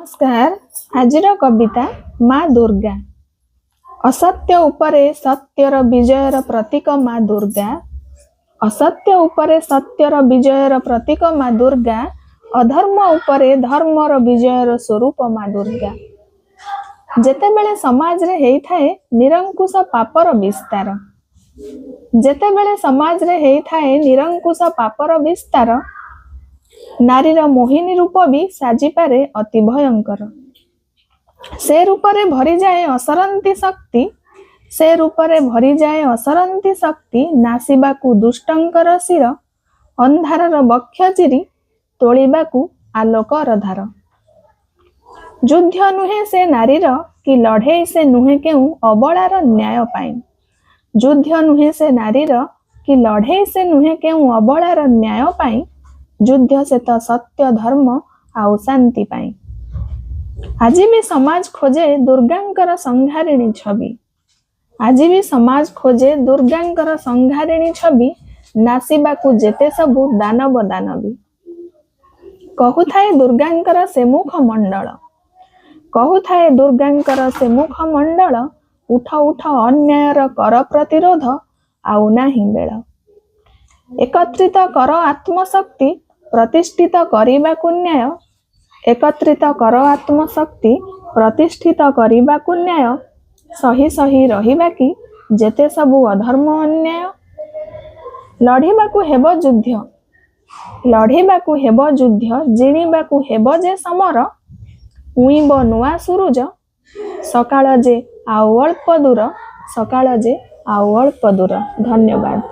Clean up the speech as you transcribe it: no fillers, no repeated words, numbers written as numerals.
नमस्कार। आजिर कविता माँ दुर्गा। असत्य उपरे सत्यर विजयर प्रतीक माँ दुर्गा। असत्य उपरे सत्यर विजयर प्रतीक माँ दुर्गा। अधर्म उपरे धर्मर विजयर स्वरूप माँ दुर्गा। जेतेबेले समाज रे हेइथाए निरंकुश पापर विस्तार, जेतेबेले समाज रे हेइथाए निरंकुश पापर विस्तार, नारीर मोहिनी रूप भी साजिपारे अति भयंकर। से रूपरे भरी जाए असरंती शक्ति, से रूपरे भरी जाए असरंती शक्ति, नासिबाकू दुष्टंकर शिर, अंधारर बक्ष चिरी तोलिबाकू आलोकर धार। युद्ध नुहे से नारीर कि लढ़े से नुहे केउ अबलार न्याय पाई। युद्ध नुहे से नारीर कि लढ़े से नुहे केउ अबलार न्याय पाई। युद्ध से तो सत्य धर्म आउ शांति पाई। आज भी समाज खोजे दुर्गांकर संहारिणी छवि, आज भी समाज खोजे दुर्गांकर संहारिणी छवि, नासिबाकू जेते सबू दानव दानवी। कहूथाए दुर्गांकर से मुख मंडल, कहूथाए दुर्गांकर से मुख मंडल, उठ उठ अन्यायर कर प्रतिरोध आउ नाही बेळ। एकत्रित कर आत्मशक्ति प्रतिष्ठित करिबाकू न्याय, एकत्रित कर आत्मशक्ति प्रतिष्ठित करिबाकू न्याय, सही सही रहिबा कि जेते सबू अधर्म अन्याय। लढ़िबाकू हेब युद्ध, लढ़िबाकू हेब युद्ध, जिणिबाकू हेब जे समर, उइब नुआ सुरुज, सकाळ जे आउ अल्प दूर, सकाळ जे आउ अल्प दूर। धन्यवाद।